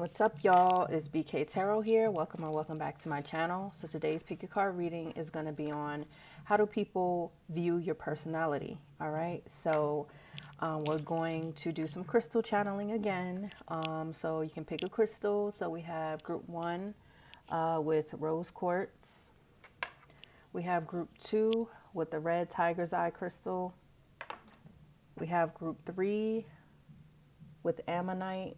What's up, y'all? It's BK Tarot here. Welcome or welcome back to my channel. So today's pick your card reading is going to be on how do people view your personality. All right. So we're going to do some crystal channeling again. So you can pick a crystal. So we have group 1 with rose quartz. We have group 2 with the red tiger's eye crystal. We have group 3 with ammonite.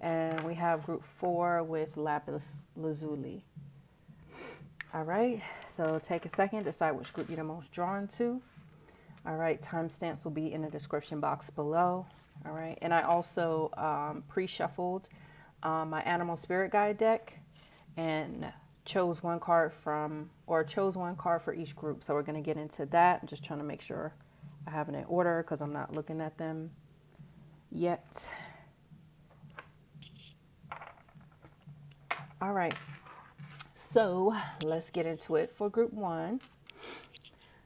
And we have group 4 with lapis lazuli. All right, so take a second, decide which group you're the most drawn to. All right, timestamps will be in the description box below. All right, and I also pre-shuffled my animal spirit guide deck and chose one card for each group. So we're going to get into that. I'm just trying to make sure I have it in order because I'm not looking at them yet. All right, so let's get into it for group 1.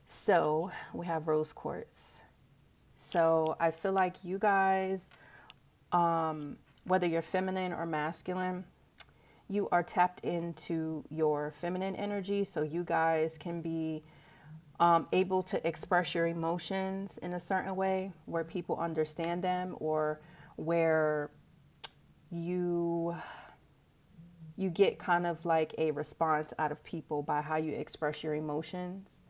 So we have rose quartz. So I feel like you guys, whether you're feminine or masculine, you are tapped into your feminine energy. So you guys can be able to express your emotions in a certain way where people understand them, or where you get kind of like a response out of people by how you express your emotions.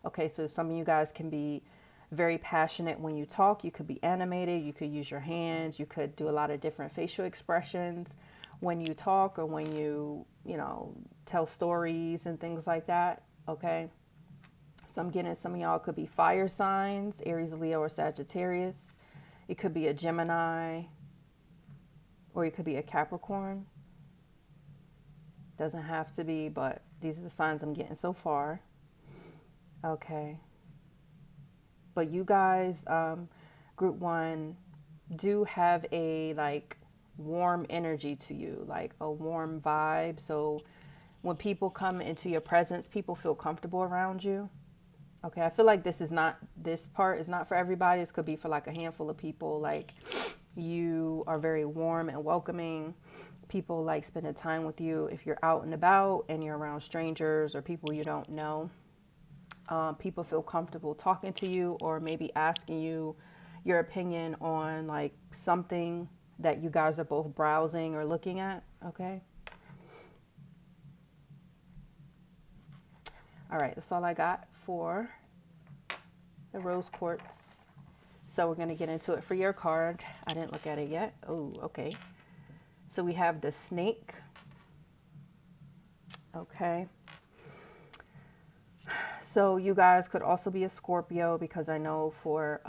Okay, so some of you guys can be very passionate when you talk. You could be animated. You could use your hands. You could do a lot of different facial expressions when you talk, or when you tell stories and things like that. Okay, so I'm getting some of y'all could be fire signs, Aries, Leo, or Sagittarius. It could be a Gemini, or it could be a Capricorn. Doesn't have to be, but these are the signs I'm getting so far. Okay. But you guys, group 1, do have a like warm energy to you, like a warm vibe. So when people come into your presence, people feel comfortable around you. Okay. I feel like this part is not for everybody. This could be for like a handful of people. Like, you are very warm and welcoming. People like spending time with you. If you're out and about and you're around strangers or people you don't know, people feel comfortable talking to you, or maybe asking you your opinion on like something that you guys are both browsing or looking at. Okay. All right, that's all I got for the rose quartz. So we're going to get into it for your card. I didn't look at it yet. Oh, okay. So we have the snake. Okay. So you guys could also be a Scorpio, because I know for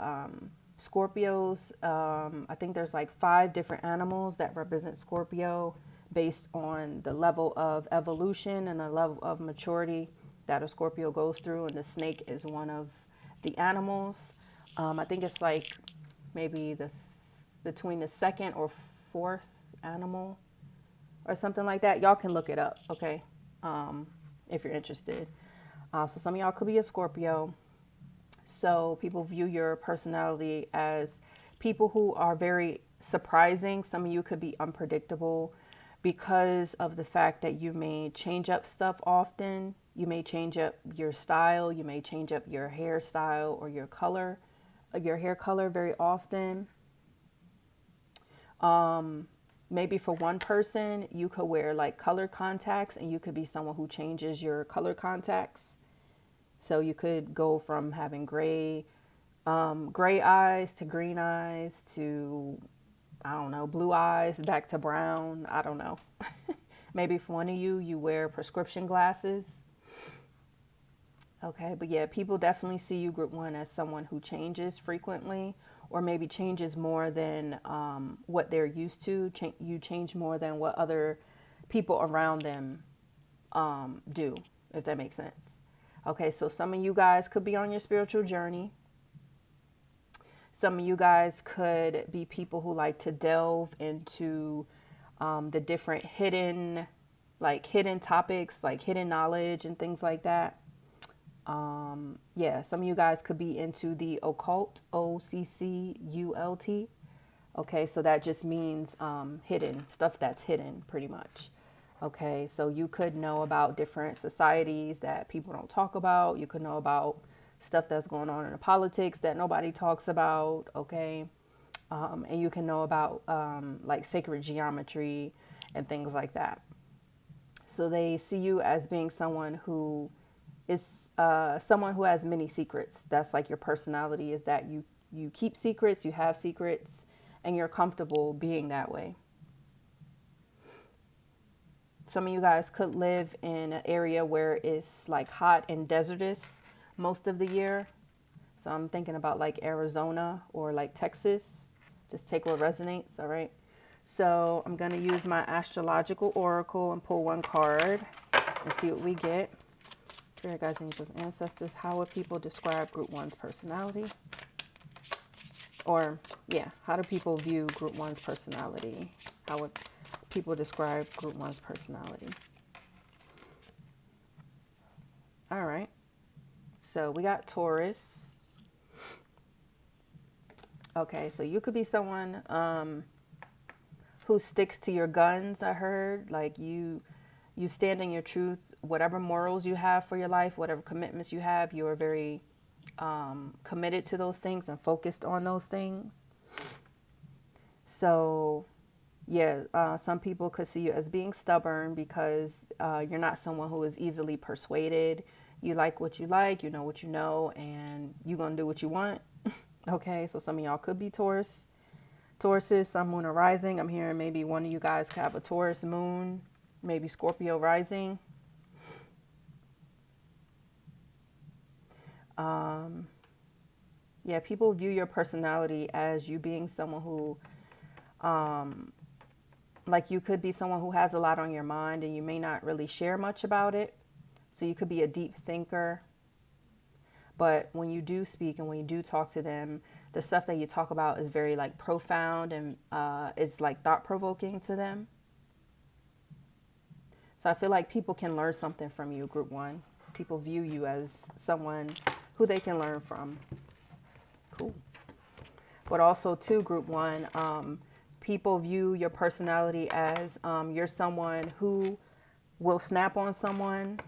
Scorpios, I think there's like 5 different animals that represent Scorpio based on the level of evolution and the level of maturity that a Scorpio goes through. And the snake is one of the animals. I think it's like maybe between the 2nd or 4th animal or something like that. Y'all can look it up, okay, if you're interested. So some of y'all could be a Scorpio. So people view your personality as people who are very surprising. Some of you could be unpredictable because of the fact that you may change up stuff often. You may change up your style. You may change up your hairstyle or your color, your hair color very often. Maybe for one person, you could wear like color contacts, and you could be someone who changes your color contacts. So you could go from having gray eyes to green eyes to, I don't know, blue eyes back to brown. I don't know. Maybe for one of you, you wear prescription glasses. Okay, but yeah, people definitely see you, group 1, as someone who changes frequently, or maybe changes more than what they're used to. You change more than what other people around them do, if that makes sense. Okay, so some of you guys could be on your spiritual journey. Some of you guys could be people who like to delve into the different hidden topics, like hidden knowledge and things like that. Yeah, some of you guys could be into the occult, OCCULT. Okay, so that just means hidden, stuff that's hidden pretty much. Okay, so you could know about different societies that people don't talk about. You could know about stuff that's going on in the politics that nobody talks about. Okay, and you can know about like sacred geometry and things like that. So they see you as being someone who is someone who has many secrets. That's like your personality, is that you keep secrets, you have secrets, and you're comfortable being that way. Some of you guys could live in an area where it's like hot and desertous most of the year. So I'm thinking about like Arizona or like Texas. Just take what resonates, all right? So I'm going to use my astrological oracle and pull one card and see what we get. Spirit guides, angels, ancestors, how would people describe group one's personality? Or, yeah, how do people view group one's personality? How would people describe group one's personality? All right. So we got Taurus. Okay, so you could be someone who sticks to your guns, I heard. Like you stand in your truth. Whatever morals you have for your life, whatever commitments you have, you are very committed to those things and focused on those things. So, yeah, some people could see you as being stubborn because you're not someone who is easily persuaded. You like what you like, you know what you know, and you're going to do what you want. Okay, so some of y'all could be Taurus. Tauruses, sun, moon, or rising. I'm hearing maybe one of you guys could have a Taurus moon, maybe Scorpio rising. Yeah, people view your personality as you being someone who, like you could be someone who has a lot on your mind and you may not really share much about it. So you could be a deep thinker. But when you do speak and when you do talk to them, the stuff that you talk about is very like profound and is like thought provoking to them. So I feel like people can learn something from you, group one. People view you as someone who they can learn from. Cool. But also too, group one, people view your personality as you're someone who will snap on someone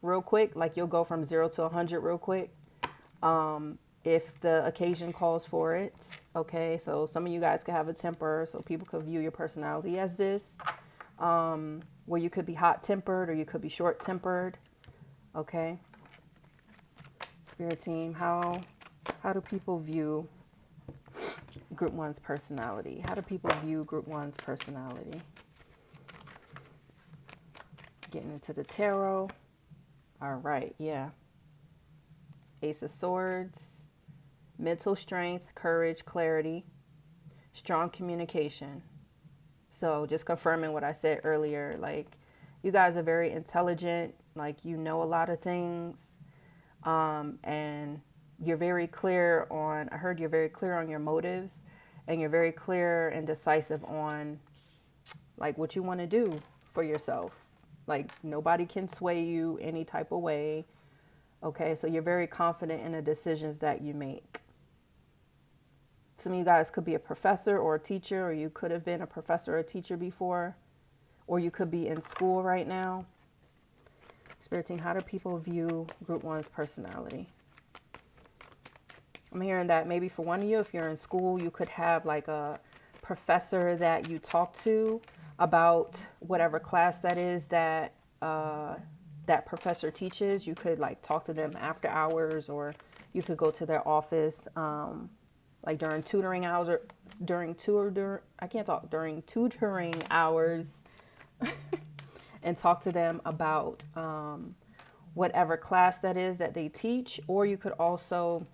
real quick. Like you'll go from 0 to 100 real quick if the occasion calls for it. Okay, so some of you guys could have a temper, so people could view your personality as this, where you could be hot-tempered or you could be short-tempered. Okay, Spirit team, how do people view group one's personality? How do people view group one's personality? Getting into the tarot. All right, yeah. Ace of Swords, mental strength, courage, clarity, strong communication. So just confirming what I said earlier, like you guys are very intelligent, like you know a lot of things, and you're very clear on, I heard you're very clear on your motives, and you're very clear and decisive on like what you want to do for yourself. Like nobody can sway you any type of way. Okay, so you're very confident in the decisions that you make. Some of you guys could be a professor or a teacher, or you could have been a professor or a teacher before, or you could be in school right now. Spirit team, how do people view group one's personality? I'm hearing that maybe for one of you, if you're in school, you could have like a professor that you talk to about whatever class that is that that professor teaches. You could like talk to them after hours, or you could go to their office like during tutoring hours, or during tutoring hours and talk to them about whatever class that is that they teach. Or you could also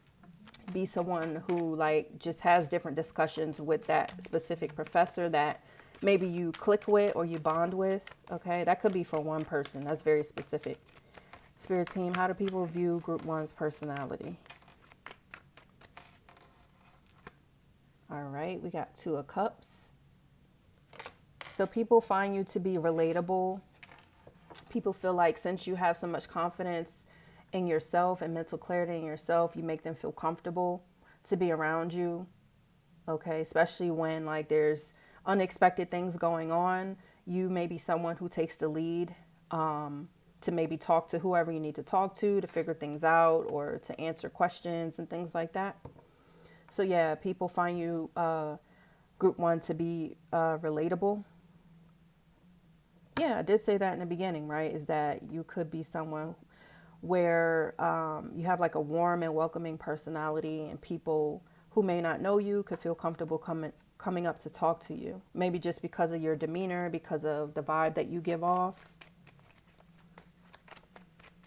be someone who like just has different discussions with that specific professor that maybe you click with or you bond with. Okay, that could be for one person. That's very specific. Spirit team, how do people view group one's personality? All right, we got Two of Cups. So people find you to be relatable. People feel like since you have so much confidence in yourself and mental clarity in yourself, you make them feel comfortable to be around you. Okay, especially when like there's unexpected things going on. You may be someone who takes the lead, to maybe talk to whoever you need to talk to figure things out, or to answer questions and things like that. So yeah, people find you, group one, to be relatable. Yeah, I did say that in the beginning, right? Is that you could be someone where, you have like a warm and welcoming personality, and people who may not know you could feel comfortable coming up to talk to you. Maybe just because of your demeanor, because of the vibe that you give off.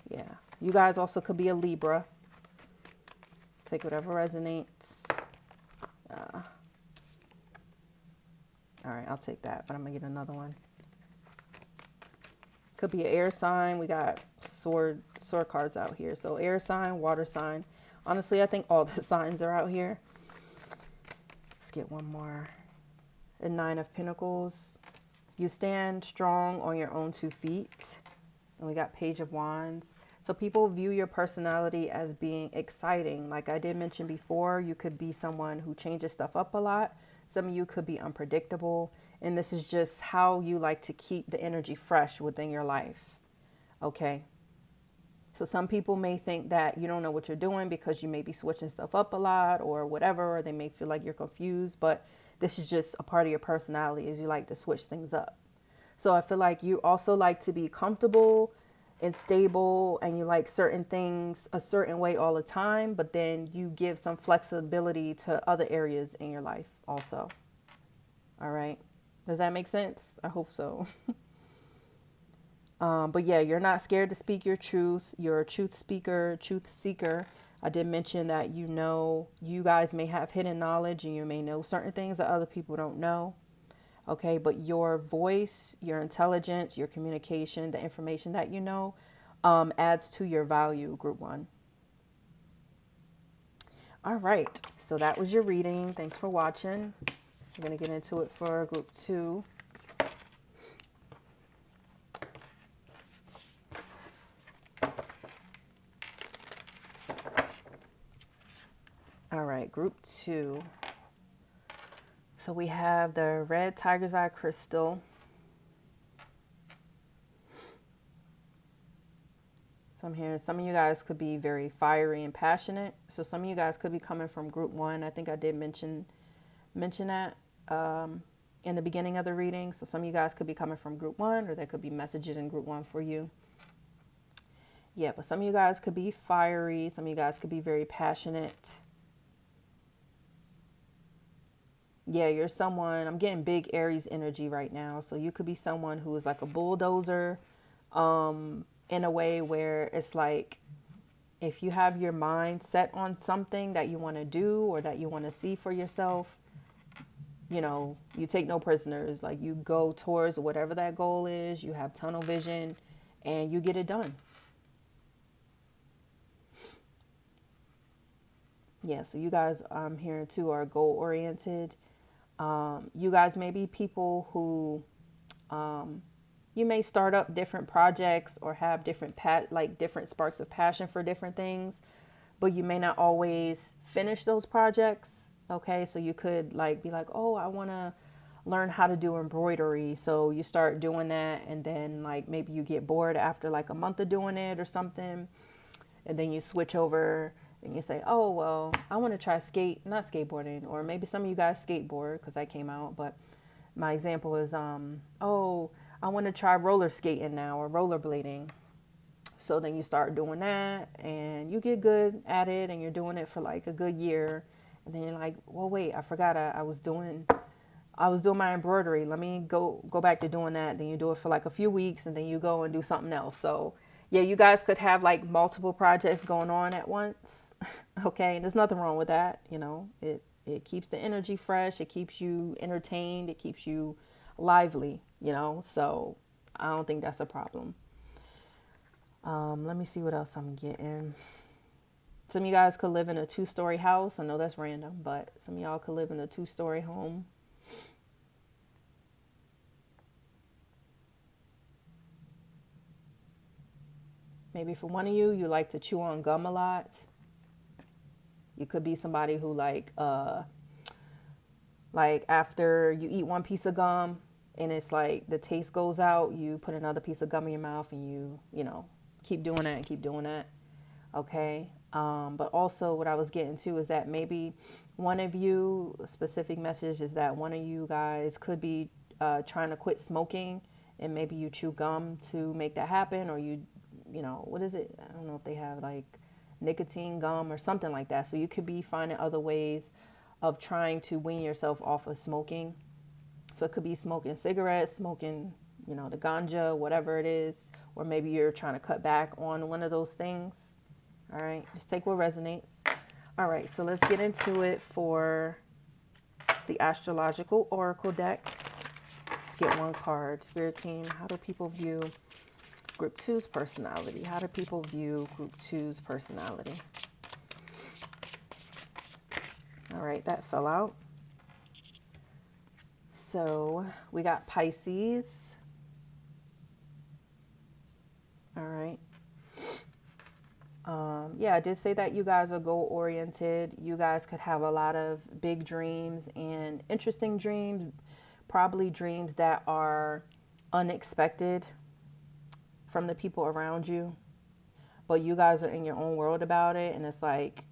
Yeah. You guys also could be a Libra. Take whatever resonates. All right, I'll take that, but I'm going to get another one. Could be an air sign. We got sword cards out here. So air sign, water sign. Honestly, I think all the signs are out here. Let's get one more. A Nine of Pentacles. You stand strong on your own 2 feet. And we got Page of Wands. So people view your personality as being exciting. Like I did mention before, you could be someone who changes stuff up a lot. Some of you could be unpredictable. And this is just how you like to keep the energy fresh within your life. Okay. So some people may think that you don't know what you're doing because you may be switching stuff up a lot or whatever, or they may feel like you're confused, but this is just a part of your personality, is you like to switch things up. So I feel like you also like to be comfortable and stable, and you like certain things a certain way all the time, but then you give some flexibility to other areas in your life also. All right. Does that make sense? I hope so. But yeah, you're not scared to speak your truth. You're a truth speaker, truth seeker. I did mention that, you guys may have hidden knowledge, and you may know certain things that other people don't know. Okay, but your voice, your intelligence, your communication, the information that you know, adds to your value, group one. All right, so that was your reading. Thanks for watching. We're going to get into it for group two. All right, group two. So we have the red tiger's eye crystal. So I'm hearing some of you guys could be very fiery and passionate. So some of you guys could be coming from group one. I think I did mention that in the beginning of the reading. So some of you guys could be coming from group one, or there could be messages in group one for you. Yeah, but some of you guys could be fiery. Some of you guys could be very passionate. Yeah, you're someone, I'm getting big Aries energy right now. So you could be someone who is like a bulldozer, in a way where it's like, if you have your mind set on something that you want to do or that you want to see for yourself, you take no prisoners. Like you go towards whatever that goal is, you have tunnel vision, and you get it done. Yeah, so you guys, I'm hearing too, are goal oriented. You guys may be people who, you may start up different projects or have different different sparks of passion for different things, but you may not always finish those projects. Okay, so you could be like, oh, I want to learn how to do embroidery. So you start doing that, and then maybe you get bored after a month of doing it or something, and then you switch over and you say, oh, well, I want to try not skateboarding, or maybe some of you guys skateboard because I came out, but my example is, oh, I want to try roller skating now, or rollerblading. So then you start doing that and you get good at it, and you're doing it for a good year. And then you're like, well, wait, I forgot I was doing my embroidery. Let me go back to doing that. Then you do it for a few weeks, and then you go and do something else. So yeah, you guys could have multiple projects going on at once. Okay. And there's nothing wrong with that. It keeps the energy fresh. It keeps you entertained. It keeps you lively, so I don't think that's a problem. Let me see what else I'm getting. Some of you guys could live in a 2-story house. I know that's random, but some of y'all could live in a 2-story home. Maybe for one of you, you like to chew on gum a lot. You could be somebody who Like after you eat one piece of gum and it's like the taste goes out, you put another piece of gum in your mouth and you know, keep doing that and keep doing that. Okay. But also what I was getting to is that maybe one of you, a specific message is that one of you guys could be trying to quit smoking, and maybe you chew gum to make that happen, or you know, what is it? I don't know if they have like nicotine gum or something like that. So you could be finding other ways of trying to wean yourself off of smoking. So it could be smoking cigarettes, smoking, you know, the ganja, whatever it is, or maybe you're trying to cut back on one of those things. All right, just take what resonates. All right, so let's get into it for the astrological oracle deck. Let's get one card. Spirit team, how do people view Group two's personality? How do people view Group two's personality? All right, that fell out. So we got Pisces. All right. Yeah, I did say that you guys are goal-oriented. You guys could have a lot of big dreams and interesting dreams, probably dreams that are unexpected from the people around you. But you guys are in your own world about it, and it's like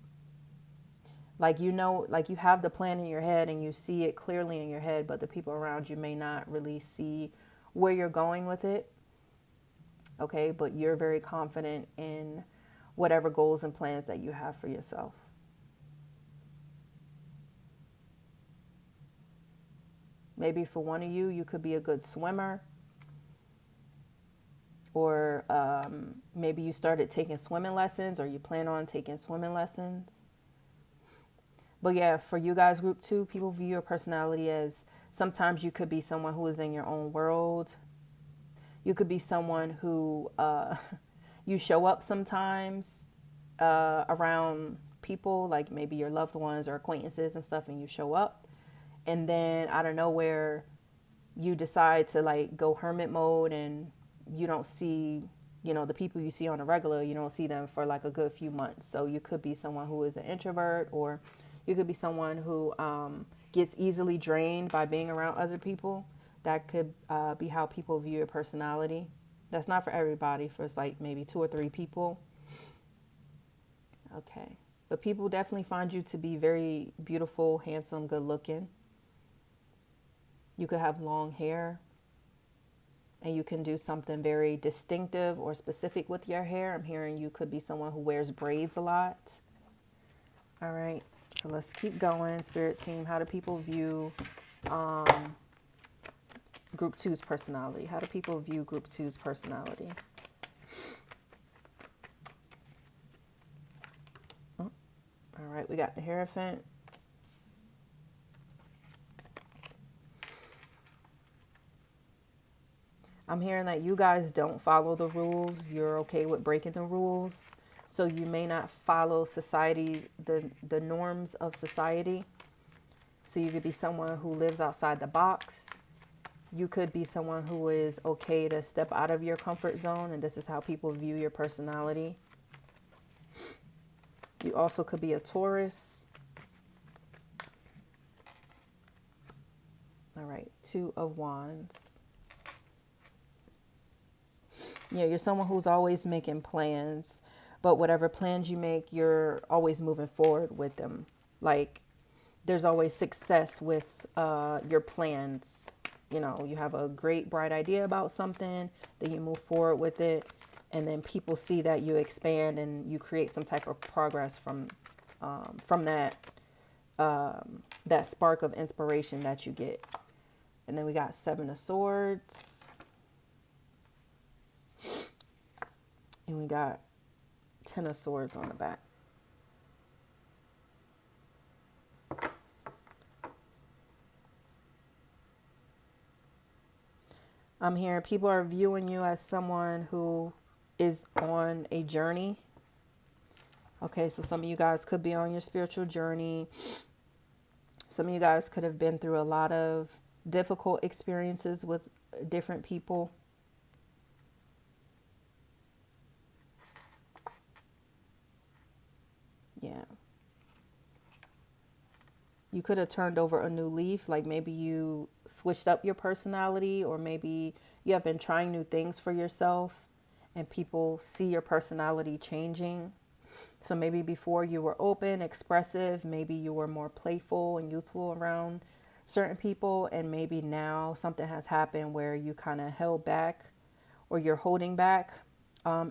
you know, like you have the plan in your head and you see it clearly in your head, but the people around you may not really see where you're going with it. Okay, but you're very confident in whatever goals and plans that you have for yourself. Maybe for one of you, you could be a good swimmer, or maybe you started taking swimming lessons, or you plan on taking swimming lessons. But yeah, for you guys, Group 2, people view your personality as sometimes you could be someone who is in your own world. You could be someone who you show up sometimes around people, like maybe your loved ones or acquaintances and stuff, and you show up. And then out of nowhere, you decide to like go hermit mode, and you don't see, you know, the people you see on a regular, you don't see them for like a good few months. So you could be someone who is an introvert, or you could be someone who gets easily drained by being around other people. That could be how people view your personality. That's not for everybody. For it's like maybe 2 or 3 people. Okay. But people definitely find you to be very beautiful, handsome, good looking. You could have long hair, and you can do something very distinctive or specific with your hair. I'm hearing you could be someone who wears braids a lot. All right. So let's keep going. Spirit team, how do people view Group 2's personality? How do people view Group 2's personality? Oh, all right, we got the Hierophant. I'm hearing that you guys don't follow the rules. You're okay with breaking the rules. So you may not follow society, the norms of society. So you could be someone who lives outside the box. You could be someone who is okay to step out of your comfort zone, and this is how people view your personality. You also could be a Taurus. All right, 2 of Wands. Yeah, you're someone who's always making plans, but whatever plans you make, you're always moving forward with them. Like, there's always success with your plans. You know, you have a great, bright idea about something, then you move forward with it, and then people see that you expand and you create some type of progress from that that spark of inspiration that you get. And then we got 7 of Swords, and we got 10 of Swords on the back. I'm hearing people are viewing you as someone who is on a journey. Okay, so some of you guys could be on your spiritual journey. Some of you guys could have been through a lot of difficult experiences with different people. Yeah. You could have turned over a new leaf, like maybe you switched up your personality, or maybe you have been trying new things for yourself and people see your personality changing. So maybe before you were open, expressive, maybe you were more playful and youthful around certain people, and maybe now something has happened where you kind of held back, or you're holding back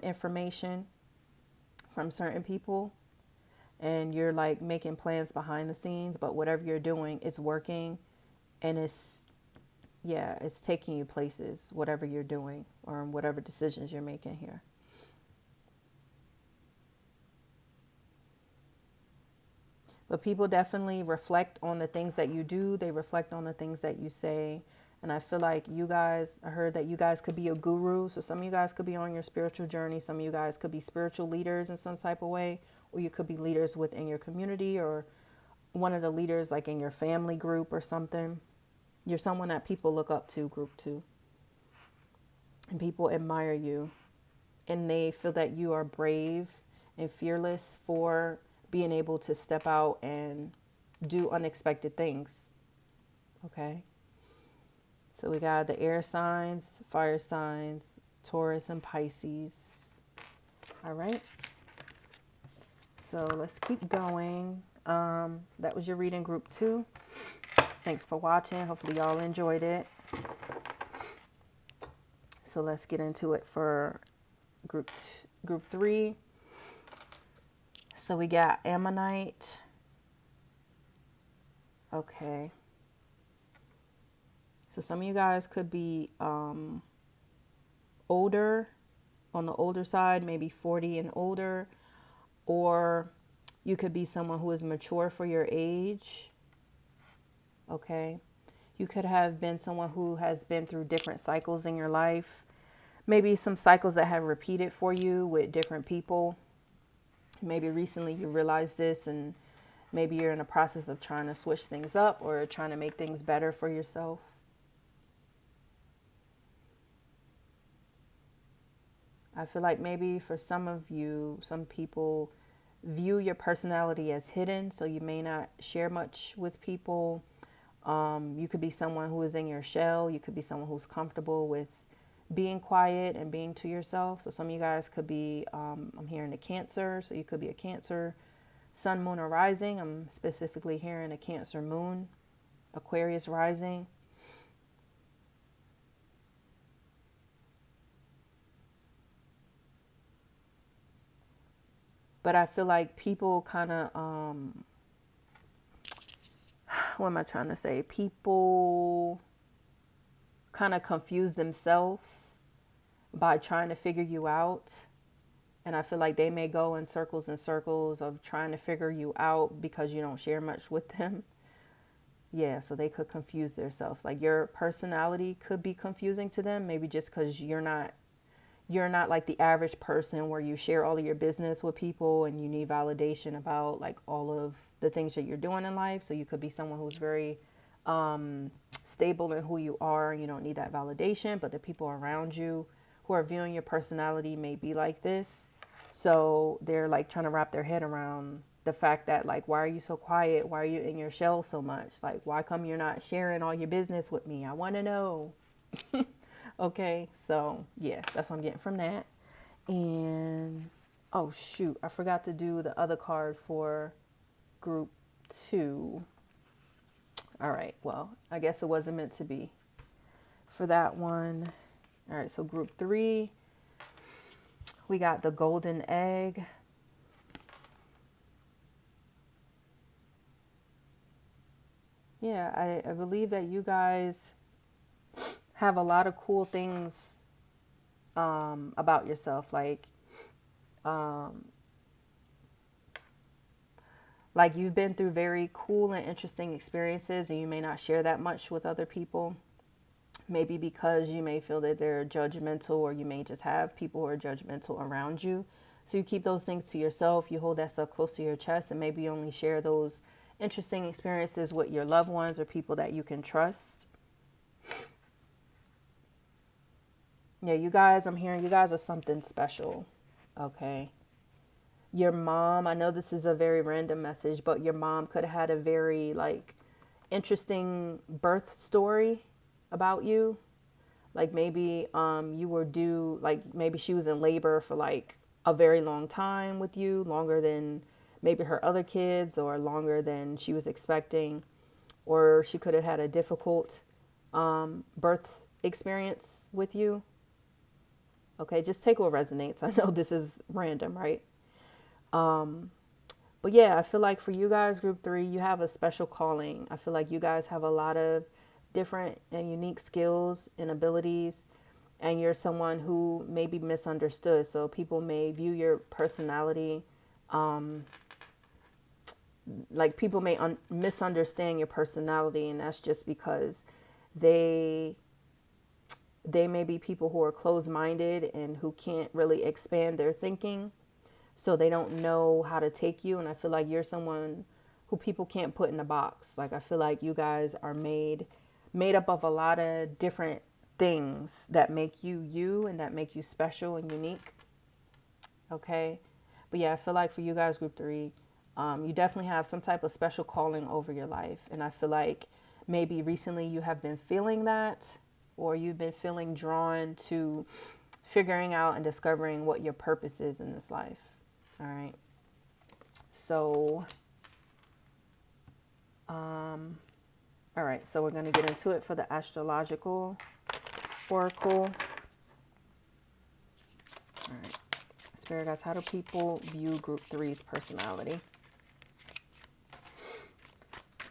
information from certain people, and you're like making plans behind the scenes, but whatever you're doing, it's working, and it's taking you places, whatever you're doing or whatever decisions you're making here. But people definitely reflect on the things that you do. They reflect on the things that you say. And I feel like you guys, I heard that you guys could be a guru. So some of you guys could be on your spiritual journey. Some of you guys could be spiritual leaders in some type of way. Or you could be leaders within your community, or one of the leaders like in your family group or something. You're someone that people look up to, group 2. And people admire you. And they feel that you are brave and fearless for being able to step out and do unexpected things. Okay. So we got the air signs, fire signs, Taurus and Pisces. All right. So let's keep going. That was your reading, group 2. Thanks for watching. Hopefully y'all enjoyed it. So let's get into it for group 3. So we got Ammonite. Okay. So some of you guys could be older, on the older side, maybe 40 and older, or you could be someone who is mature for your age. Okay. You could have been someone who has been through different cycles in your life. Maybe some cycles that have repeated for you with different people. Maybe recently you realized this, and maybe you're in a process of trying to switch things up or trying to make things better for yourself. I feel like maybe for some of you, some people view your personality as hidden, so you may not share much with people. You could be someone who is in your shell. You could be someone who's comfortable with being quiet and being to yourself. So some of you guys could be, I'm hearing a Cancer, so you could be a Cancer sun, moon, or rising. I'm specifically hearing a Cancer moon, Aquarius rising. But I feel like people kind of, what am I trying to say? People kind of confuse themselves by trying to figure you out. And I feel like they may go in circles and circles of trying to figure you out because you don't share much with them. Yeah, so they could confuse themselves. Like your personality could be confusing to them, maybe just because you're not like the average person where you share all of your business with people and you need validation about like all of the things that you're doing in life. So you could be someone who's very stable in who you are, and you don't need that validation, but the people around you who are viewing your personality may be like this. So they're like trying to wrap their head around the fact that like, why are you so quiet? Why are you in your shell so much? Like, why come you're not sharing all your business with me? I want to know. Okay, so yeah, that's what I'm getting from that. And oh shoot, I forgot to do the other card for group 2. All right, well, I guess it wasn't meant to be for that one. All right, so group 3, we got the golden egg. Yeah, I believe that you guys have a lot of cool things about yourself. Like you've been through very cool and interesting experiences, and you may not share that much with other people. Maybe because you may feel that they're judgmental, or you may just have people who are judgmental around you. So you keep those things to yourself. You hold that stuff close to your chest, and maybe you only share those interesting experiences with your loved ones or people that you can trust. Yeah, you guys, I'm hearing you guys are something special. Okay. Your mom, I know this is a very random message, but your mom could have had a very like interesting birth story about you. Like maybe you were due, like maybe she was in labor for like a very long time with you, longer than maybe her other kids or longer than she was expecting. Or she could have had a difficult birth experience with you. Okay, just take what resonates. I know this is random, right? But yeah, I feel like for you guys, group three, you have a special calling. I feel like you guys have a lot of different and unique skills and abilities, and you're someone who may be misunderstood. So people may view your personality, like people may misunderstand your personality, and that's just because they they may be people who are closed-minded and who can't really expand their thinking, so they don't know how to take you. And I feel like you're someone who people can't put in a box. Like I feel like you guys are made up of a lot of different things that make you you and that make you special and unique. Okay. But yeah, I feel like for you guys, group three, you definitely have some type of special calling over your life. And I feel like maybe recently you have been feeling that, or you've been feeling drawn to figuring out and discovering what your purpose is in this life. All right. So, all right. So we're going to get into it for the astrological oracle. All right. Spirit guides, how do people view group three's personality?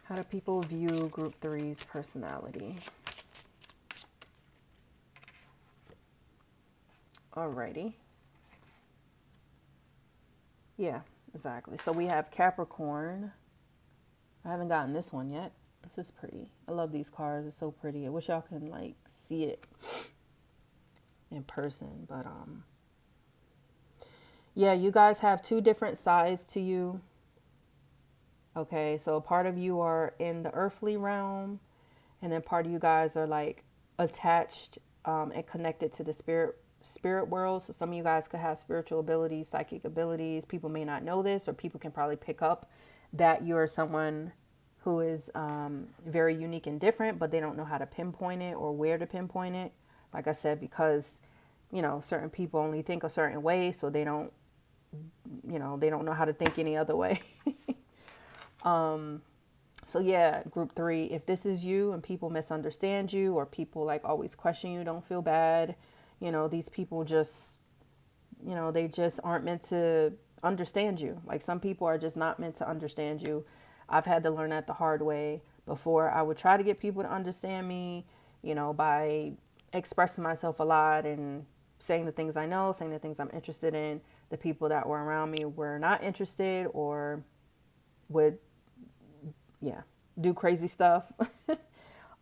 How do people view group three's personality? Alrighty. Yeah, exactly. So we have Capricorn. I haven't gotten this one yet. This is pretty. I love these cards. It's so pretty. I wish y'all can like see it in person, but yeah, you guys have two different sides to you. Okay, so a part of you are in the earthly realm, and then part of you guys are like attached and connected to the spirit world. So some of you guys could have spiritual abilities, psychic abilities. People may not know this, or people can probably pick up that you're someone who is very unique and different, but they don't know how to pinpoint it or where to pinpoint it. Like I said, because certain people only think a certain way, so they don't know how to think any other way. So yeah, group three, if this is you and people misunderstand you, or people like always question you, don't feel bad. These people just, they just aren't meant to understand you. Like some people are just not meant to understand you. I've had to learn that the hard way. Before, I would try to get people to understand me, by expressing myself a lot and saying the things I know, saying the things I'm interested in. The people that were around me were not interested, or would, yeah, do crazy stuff.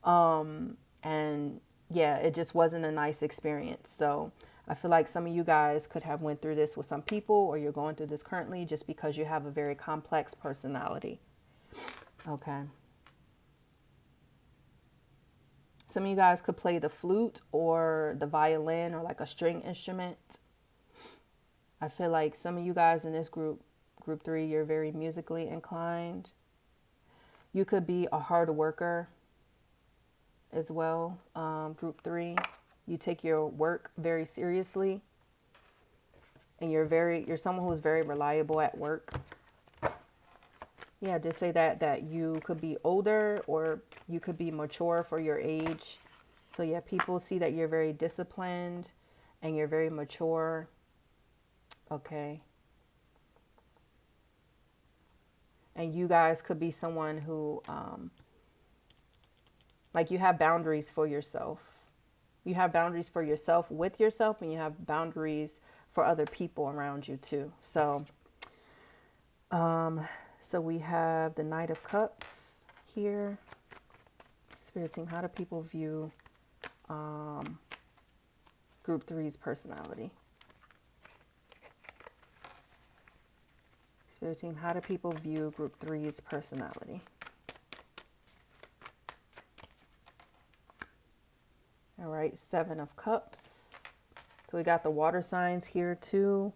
And yeah, it just wasn't a nice experience. So I feel like some of you guys could have went through this with some people, or you're going through this currently just because you have a very complex personality. Okay. Some of you guys could play the flute or the violin or like a string instrument. I feel like some of you guys in this group three, you're very musically inclined. You could be a hard worker as well. Group three, you take your work very seriously, and you're someone who's very reliable at work. Yeah, just say that you could be older, or you could be mature for your age. So yeah, people see that you're very disciplined and you're very mature. Okay. And you guys could be someone who, like, you have boundaries for yourself. You have boundaries for yourself with yourself, and you have boundaries for other people around you too. So, so we have the Knight of Cups here. Spirit team, how do people view group three's personality? Spirit team, how do people view group three's personality? All right, Seven of Cups. So we got the water signs here too.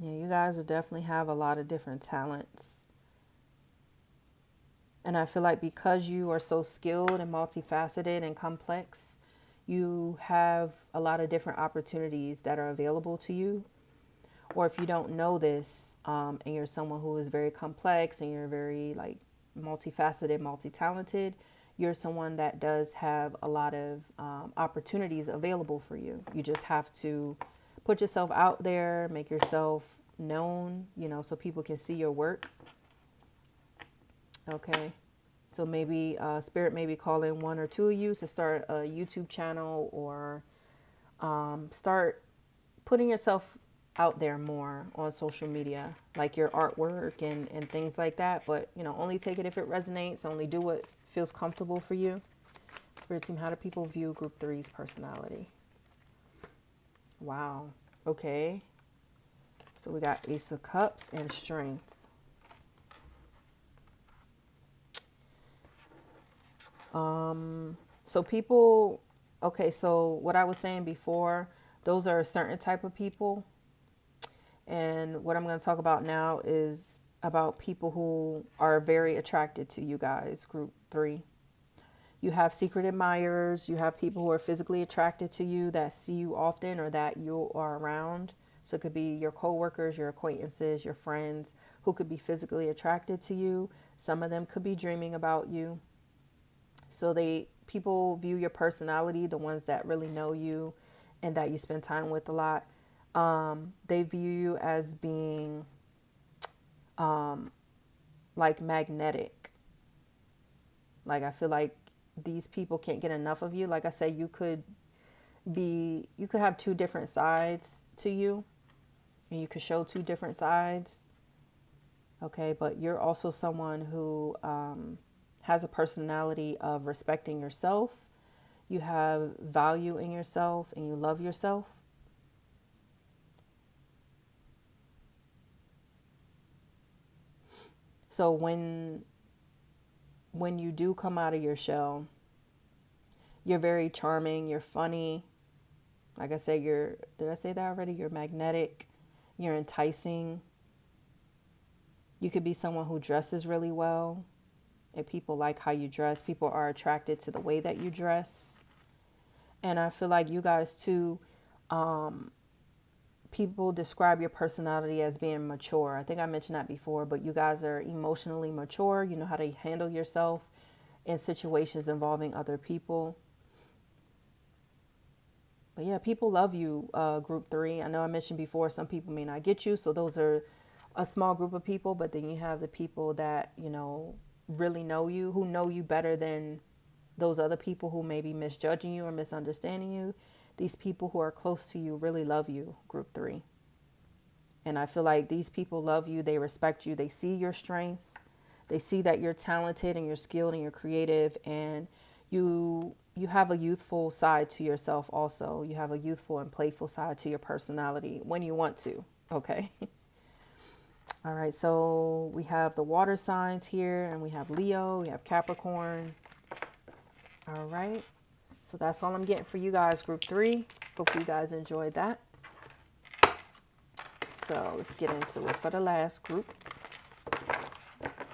Yeah, you guys will definitely have a lot of different talents. And I feel like because you are so skilled and multifaceted and complex, you have a lot of different opportunities that are available to you. Or if you don't know this, and you're someone who is very complex and you're very like multifaceted, multi-talented, you're someone that does have a lot of opportunities available for you. You just have to put yourself out there, make yourself known, you know, so people can see your work. Okay. So maybe Spirit may be calling one or two of you to start a YouTube channel, or start putting yourself out there more on social media, like your artwork and things like that. But, you know, only take it if it resonates. Only do what feels comfortable for you. Spirit team, how do people view group three's personality? Wow. Okay. So we got Ace of Cups and Strength. So people, okay, so what I was saying before, those are a certain type of people. And what I'm going to talk about now is about people who are very attracted to you guys, group three. You have secret admirers. You have people who are physically attracted to you that see you often or that you are around. So it could be your coworkers, your acquaintances, your friends who could be physically attracted to you. Some of them could be dreaming about you. So people view your personality, the ones that really know you and that you spend time with a lot. They view you as being like magnetic. Like I feel like these people can't get enough of you. Like I said, you could have two different sides to you, and you could show two different sides. Okay, but you're also someone who has a personality of respecting yourself. You have value in yourself and you love yourself. So when you do come out of your shell, you're very charming, you're funny. Like I said, did I say that already? You're magnetic, you're enticing. You could be someone who dresses really well. And people like how you dress. People are attracted to the way that you dress. And I feel like you guys too, people describe your personality as being mature. I think I mentioned that before, but you guys are emotionally mature. You know how to handle yourself in situations involving other people. But yeah, people love you, group three. I know I mentioned before, some people may not get you. So those are a small group of people. But then you have the people that, you know, really know you, who know you better than those other people who may be misjudging you or misunderstanding you. These people who are close to you really love you, group three. And I feel like these people love you. They respect you. They see your strength. They see that you're talented and you're skilled and you're creative, and you have a youthful side to yourself also. You have a youthful and playful side to your personality when you want to. Okay. All right. So we have the water signs here, and we have Leo, we have Capricorn. All right. So that's all I'm getting for you guys, group three. Hope you guys enjoyed that. So let's get into it for the last group.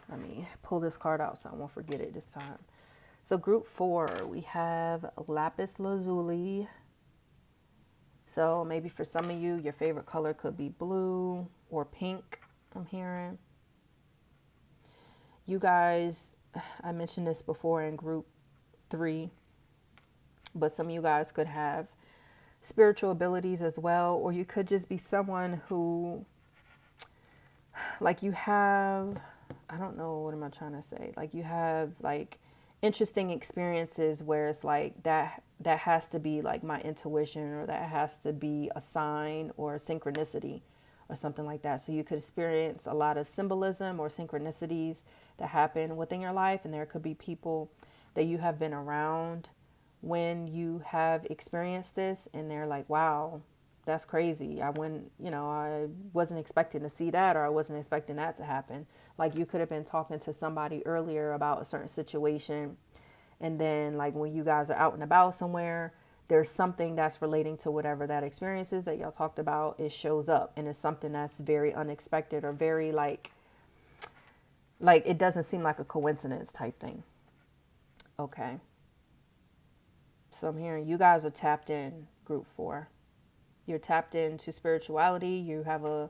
Let me pull this card out so I won't forget it this time. So group four, we have Lapis Lazuli. So maybe for some of you, your favorite color could be blue or pink, I'm hearing. You guys, I mentioned this before in group three, but some of you guys could have spiritual abilities as well, or you could just be someone who, like, you have, I don't know, what am I trying to say? Like, you have like interesting experiences where it's like that has to be like my intuition, or that has to be a sign or a synchronicity or something like that. So you could experience a lot of symbolism or synchronicities that happen within your life, and there could be people that you have been around when you have experienced this, and they're like, wow, that's crazy. I wasn't expecting to see that, or I wasn't expecting that to happen. Like, you could have been talking to somebody earlier about a certain situation, and then like when you guys are out and about somewhere, there's something that's relating to whatever that experience is that y'all talked about. It shows up and it's something that's very unexpected or very like it doesn't seem like a coincidence type thing. Okay. So I'm hearing you guys are tapped in, group 4. You're tapped into spirituality. You have a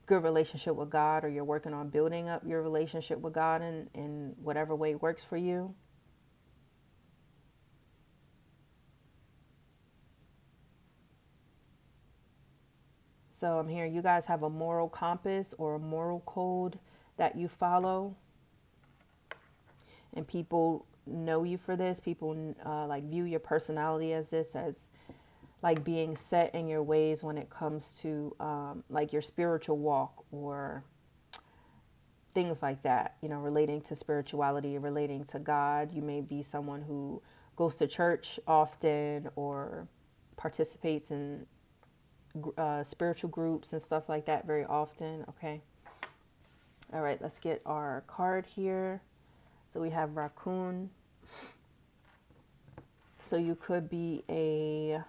good relationship with God, or you're working on building up your relationship with God in whatever way works for you. So I'm hearing you guys have a moral compass or a moral code that you follow. And people know you for this. People like view your personality as this, as like being set in your ways when it comes to like your spiritual walk or things like that, you know, relating to spirituality, relating to God. You may be someone who goes to church often or participates in spiritual groups and stuff like that very often. Okay. All right, let's get our card here. So we have raccoon. So you could be I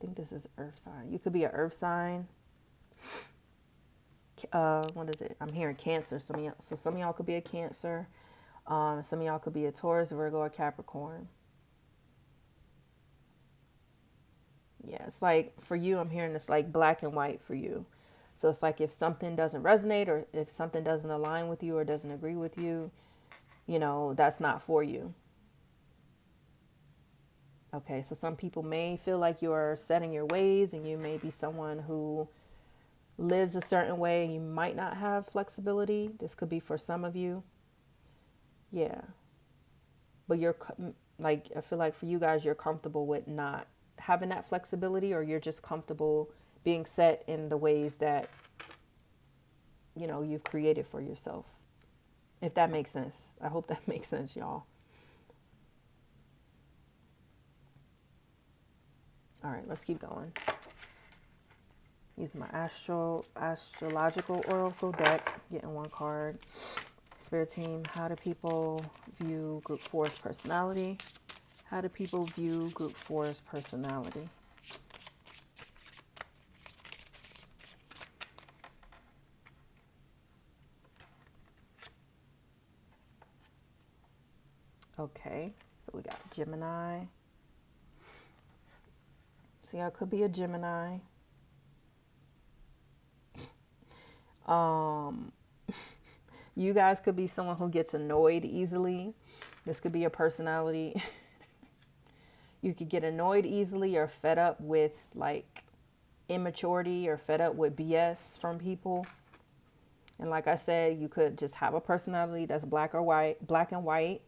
think this is earth sign. You could be an earth sign. What is it? I'm hearing Cancer. So some of y'all could be a Cancer. Some of y'all could be a Taurus, Virgo, or Capricorn. Yeah, it's like for you, I'm hearing it's like black and white for you. So it's like if something doesn't resonate or if something doesn't align with you or doesn't agree with you, you know, that's not for you. Okay, so some people may feel like you are set in your ways and you may be someone who lives a certain way and you might not have flexibility. This could be for some of you. Yeah. But you're like, I feel like for you guys, you're comfortable with not having that flexibility, or you're just comfortable being set in the ways that, you know, you've created for yourself. If that makes sense. I hope that makes sense, y'all. All right, let's keep going. Using my astrological oracle deck, getting one card. Spirit team, how do people view group 4's personality? How do people view group 4's personality? Okay, so we got Gemini. So y'all could be a Gemini. You guys could be someone who gets annoyed easily. This could be a personality. You could get annoyed easily or fed up with like immaturity or fed up with BS from people. And like I said, you could just have a personality that's black and white.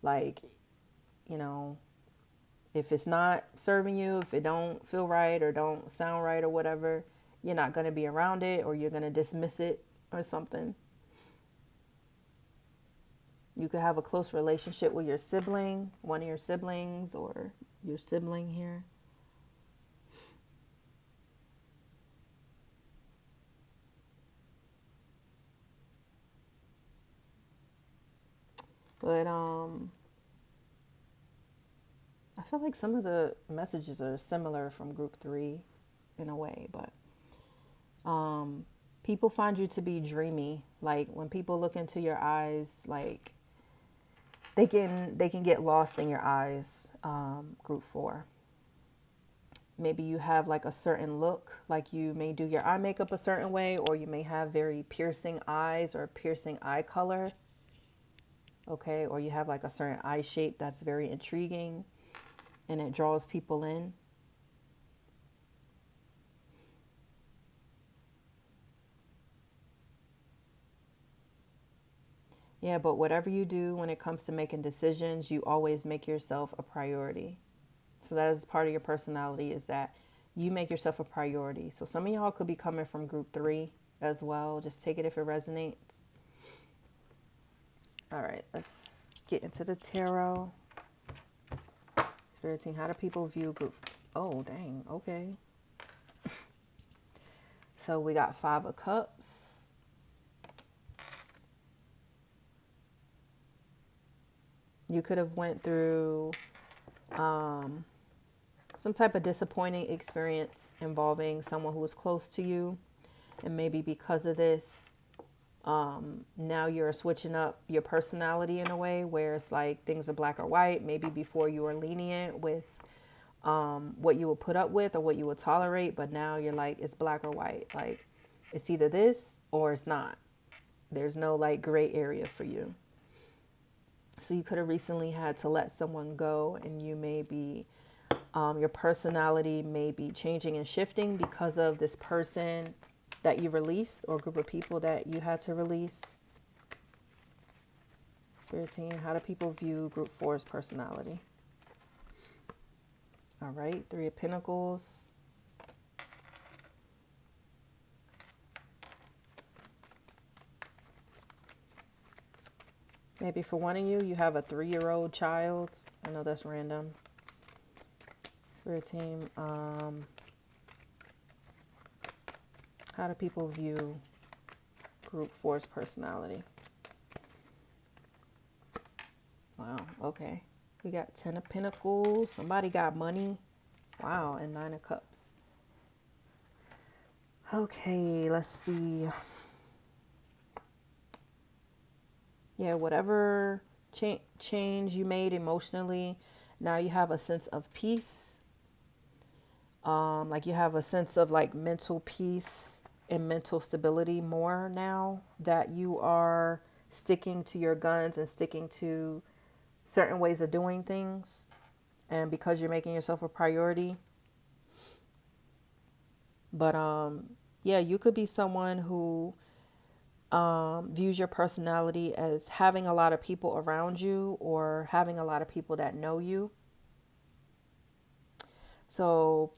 Like, you know, if it's not serving you, if it don't feel right or don't sound right or whatever, you're not going to be around it, or you're going to dismiss it or something. You could have a close relationship with your sibling, one of your siblings, or your sibling here. But I feel like some of the messages are similar from group 3 in a way, but people find you to be dreamy. Like when people look into your eyes, like they can get lost in your eyes. Group 4. Maybe you have like a certain look, like you may do your eye makeup a certain way, or you may have very piercing eyes or piercing eye color. Okay, or you have like a certain eye shape that's very intriguing and it draws people in. Yeah, but whatever you do when it comes to making decisions, you always make yourself a priority. So that is part of your personality, is that you make yourself a priority. So some of y'all could be coming from group 3 as well. Just take it if it resonates. All right, let's get into the tarot. Spirit team, how do people view group? Oh, dang. Okay. So we got 5 of Cups. You could have went through some type of disappointing experience involving someone who was close to you. And maybe because of this, now you're switching up your personality in a way where it's like things are black or white. Maybe before you were lenient with what you would put up with or what you would tolerate, but now you're like, it's black or white. Like, it's either this or it's not. There's no like gray area for you. So you could have recently had to let someone go, and you may be, your personality may be changing and shifting because of this person that you release, or group of people that you had to release. Spirit team, how do people view group 4's personality? All right, 3 of Pentacles. Maybe for one of you, you have a 3-year-old child. I know that's random. Spirit team, how do people view group 4's personality? Wow, okay. We got 10 of Pentacles. Somebody got money. Wow, and 9 of Cups. Okay, let's see. Yeah, whatever change you made emotionally, now you have a sense of peace. Like you have a sense of like mental peace and mental stability more now that you are sticking to your guns and sticking to certain ways of doing things, and because you're making yourself a priority. But yeah, you could be someone who views your personality as having a lot of people around you or having a lot of people that know you. So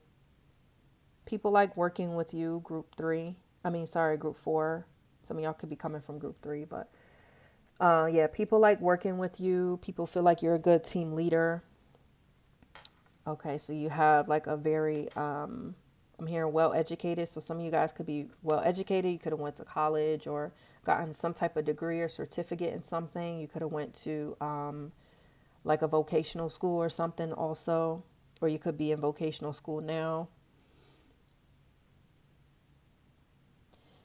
people like working with you, group 4. Some of y'all could be coming from group 3, but yeah, people like working with you. People feel like you're a good team leader. Okay, so you have like a very, I'm hearing well educated. So some of you guys could be well educated. You could have went to college or gotten some type of degree or certificate in something. You could have went to like a vocational school or something also, or you could be in vocational school now.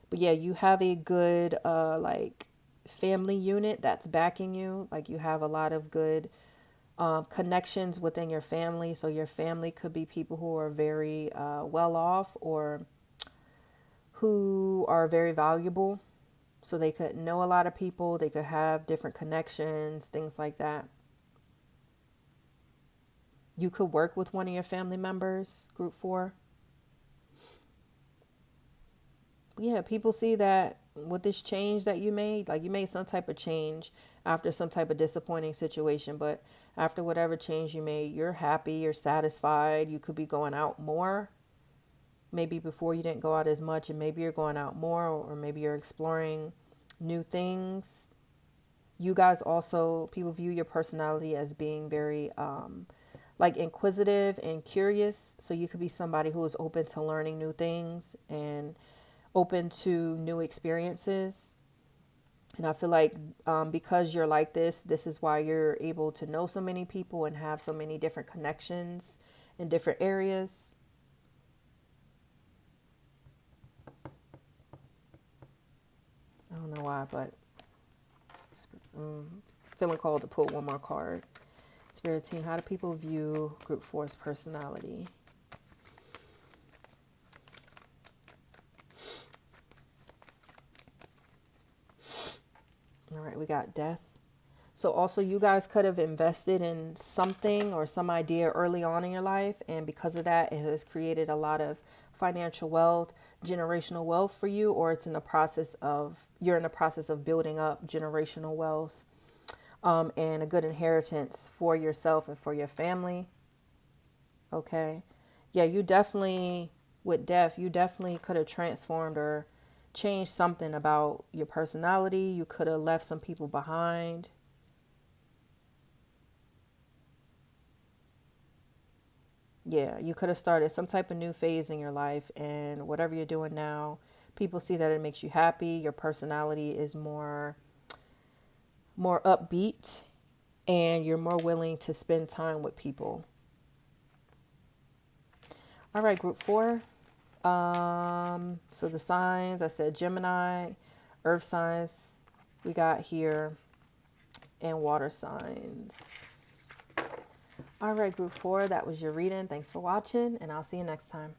But yeah, you have a good like family unit that's backing you. Like you have a lot of good connections within your family. So your family could be people who are very well off or who are very valuable. So they could know a lot of people. They could have different connections, things like that. You could work with one of your family members, group 4. Yeah, people see that with this change that you made, like you made some type of change after some type of disappointing situation, but after whatever change you made, you're happy, you're satisfied. You could be going out more. Maybe before you didn't go out as much, and maybe you're going out more, or maybe you're exploring new things. You guys also, people view your personality as being very like inquisitive and curious. So you could be somebody who is open to learning new things and open to new experiences. And I feel like because you're like this is why you're able to know so many people and have so many different connections in different areas. I don't know why, but feeling called to pull one more card. Spirit team, how do people view group 4's personality? All right, we got death. So also you guys could have invested in something or some idea early on in your life. And because of that, it has created a lot of financial wealth, generational wealth for you, or you're in the process of building up generational wealth and a good inheritance for yourself and for your family. Okay. Yeah, you definitely, with death, you definitely could have transformed or changed something about your personality. You could have left some people behind. Yeah, you could have started some type of new phase in your life, and whatever you're doing now, people see that it makes you happy. Your personality is more upbeat, and you're more willing to spend time with people. All right, group 4. So the signs, I said Gemini, earth signs we got here, and water signs. All right, group 4, that was your reading. Thanks for watching, and I'll see you next time.